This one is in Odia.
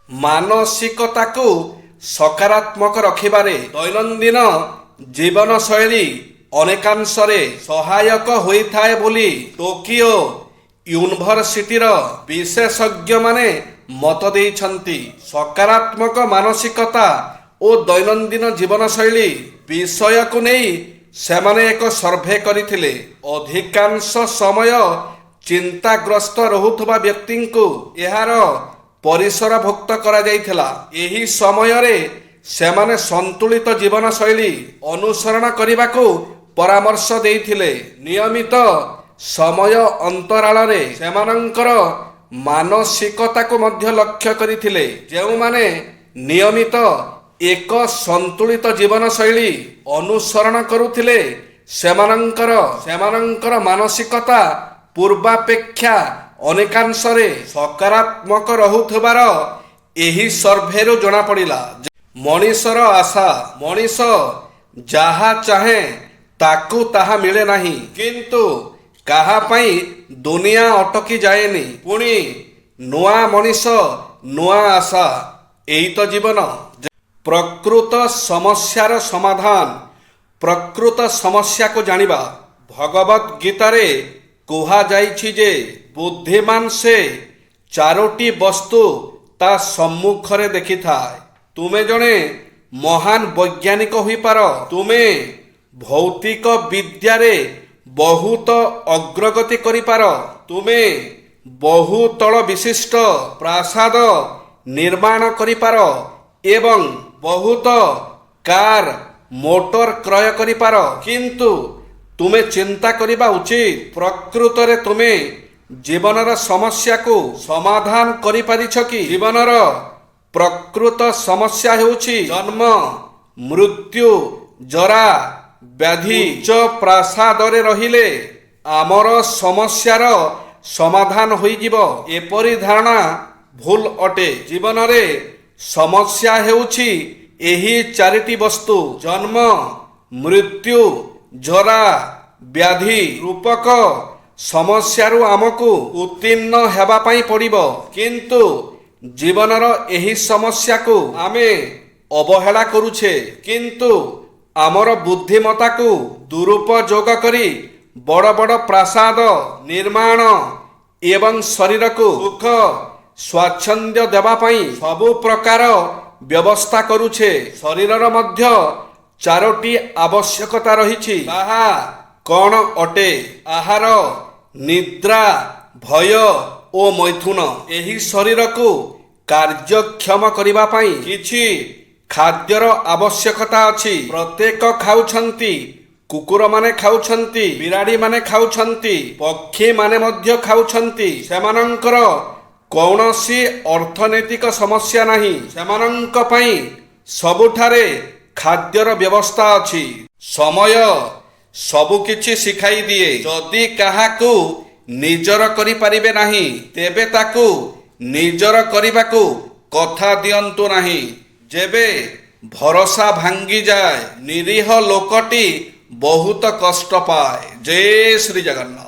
ମାନସିକତାକୁ ସକାରାତ୍ମକ ରଖିବାରେ ଦୈନନ୍ଦିନ ଜୀବନଶୈଳୀ ଅନେକାଂଶରେ ସହାୟକ ହୋଇଥାଏ ବୋଲି ଟୋକିଓ ୟୁନିଭର୍ସିଟିର ବିଶେଷଜ୍ଞମାନେ ମତ ଦେଇଛନ୍ତି। ସକାରାତ୍ମକ ମାନସିକତା ଓ ଦୈନନ୍ଦିନ ଜୀବନଶୈଳୀ ବିଷୟକୁ ନେଇ ସେମାନେ ଏକ ସର୍ଭେ କରିଥିଲେ। ଅଧିକାଂଶ ସମୟ ଚିନ୍ତାଗ୍ରସ୍ତ ରହୁଥିବା ବ୍ୟକ୍ତିଙ୍କୁ ଏହାର ପରିସରଭୁକ୍ତ କରାଯାଇଥିଲା। ଏହି ସମୟରେ ସେମାନେ ସନ୍ତୁଳିତ ଜୀବନଶୈଳୀ ଅନୁସରଣ କରିବାକୁ ପରାମର୍ଶ ଦେଇଥିଲେ। ନିୟମିତ ସମୟ ଅନ୍ତରାଳରେ ସେମାନଙ୍କର ମାନସିକତାକୁ ମଧ୍ୟ ଲକ୍ଷ୍ୟ କରିଥିଲେ। ଯେଉଁମାନେ ନିୟମିତ ଏକ ସନ୍ତୁଳିତ ଜୀବନଶୈଳୀ ଅନୁସରଣ କରୁଥିଲେ ସେମାନଙ୍କର ମାନସିକତା ପୂର୍ବାପେକ୍ଷା ଅନେକାଂଶରେ ସକାରାତ୍ମକ ରହୁଥିବାର ଏହି ସର୍ଭେରୁ ଜଣାପଡ଼ିଲା। ମଣିଷର ଆଶା, ମଣିଷ ଯାହା ଚାହେଁ ତାକୁ ତାହା ମିଳେ ନାହିଁ, କିନ୍ତୁ କାହା ପାଇଁ ଦୁନିଆ ଅଟକି ଯାଏନି। ପୁଣି ନୂଆ ମଣିଷ, ନୂଆ ଆଶା, ଏଇ ତ ଜୀବନ। ପ୍ରକୃତ ସମସ୍ୟାର ସମାଧାନ, ପ୍ରକୃତ ସମସ୍ୟାକୁ ଜାଣିବା। ଭଗବତ ଗୀତାରେ କୁହାଯାଇଛି ଯେ ବୁଦ୍ଧିମାନ ସେ ଚାରୋଟି ବସ୍ତୁ ତା ସମ୍ମୁଖରେ ଦେଖିଥାଏ। ତୁମେ ଜଣେ ମହାନ ବୈଜ୍ଞାନିକ ହୋଇପାର, ତୁମେ ଭୌତିକ ବିଦ୍ୟାରେ ବହୁତ ଅଗ୍ରଗତି କରିପାର, ତୁମେ ବହୁତଳ ବିଶିଷ୍ଟ ପ୍ରାସାଦ ନିର୍ମାଣ କରିପାର ଏବଂ ବହୁତ କାର୍ ମୋଟର କ୍ରୟ କରିପାର, କିନ୍ତୁ ତୁମେ ଚିନ୍ତା କରିବା ଉଚିତ ପ୍ରକୃତରେ ତୁମେ ଜୀବନର ସମସ୍ୟାକୁ ସମାଧାନ କରିପାରିଛ କି? ଜୀବନର ପ୍ରକୃତ ସମସ୍ୟା ହେଉଛି ଜନ୍ମ, ମୃତ୍ୟୁ, ଜରା, ବ୍ୟାଧି। ଉଚ୍ଚ ପ୍ରାସାଦରେ ରହିଲେ ଆମର ସମସ୍ୟାର ସମାଧାନ ହୋଇଯିବ, ଏପରି ଧାରଣା ଭୁଲ ଅଟେ। ଜୀବନରେ ସମସ୍ୟା ହେଉଛି ଏହି ଚାରିଟି ବସ୍ତୁ: ଜନ୍ମ, ମୃତ୍ୟୁ, ଜରା, ବ୍ୟାଧି। ରୂପକ ସମସ୍ୟାରୁ ଆମକୁ ଉତ୍ତୀର୍ଣ୍ଣ ହେବା ପାଇଁ ପଡ଼ିବ, କିନ୍ତୁ ଜୀବନର ଏହି ସମସ୍ୟାକୁ ଆମେ ଅବହେଳା କରୁଛେ। କିନ୍ତୁ ଆମର ବୁଦ୍ଧିମତାକୁ ଦୁରୁପଯୋଗ କରି ବଡ଼ ବଡ଼ ପ୍ରାସାଦ ନିର୍ମାଣ ଏବଂ ଶରୀରକୁ ସୁଖ ସ୍ୱାଚ୍ଛନ୍ଦ୍ୟ ଦେବା ପାଇଁ ସବୁ ପ୍ରକାର ବ୍ୟବସ୍ଥା କରୁଛେ। ଶରୀରର ମଧ୍ୟ ଚାରୋଟି ଆବଶ୍ୟକତା ରହିଛି। ତାହା କ'ଣ ଅଟେ? ଆହାର, ନିଦ୍ରା, ଭୟ ଓ ମୈଥୁନ। ଏହି ଶରୀରକୁ କାର୍ଯ୍ୟକ୍ଷମ କରିବା ପାଇଁ କିଛି ଖାଦ୍ୟର ଆବଶ୍ୟକତା ଅଛି। ପ୍ରତ୍ୟେକ ଖାଉଛନ୍ତି, କୁକୁରମାନେ ଖାଉଛନ୍ତି, ବିରାଡ଼ିମାନେ ଖାଉଛନ୍ତି, ପକ୍ଷୀମାନେ ମଧ୍ୟ ଖାଉଛନ୍ତି। ସେମାନଙ୍କର କୌଣସି ଅର୍ଥନୈତିକ ସମସ୍ୟା ନାହିଁ। ସେମାନଙ୍କ ପାଇଁ ସବୁଠାରେ ଖାଦ୍ୟର ବ୍ୟବସ୍ଥା ଅଛି। ସମୟ ସବୁକିଛି ଶିଖାଇ ଦିଏ। ଯଦି କାହାକୁ ନିଜର କରିପାରିବେ ନାହିଁ, ତେବେ ତାକୁ ନିଜର କରିବାକୁ କଥା ଦିଅନ୍ତୁ ନାହିଁ। ଯେବେ ଭରସା ଭାଙ୍ଗିଯାଏ, ନିରୀହ ଲୋକଟି ବହୁତ କଷ୍ଟ ପାଏ। ଜୟ ଶ୍ରୀ ଜଗନ୍ନାଥ।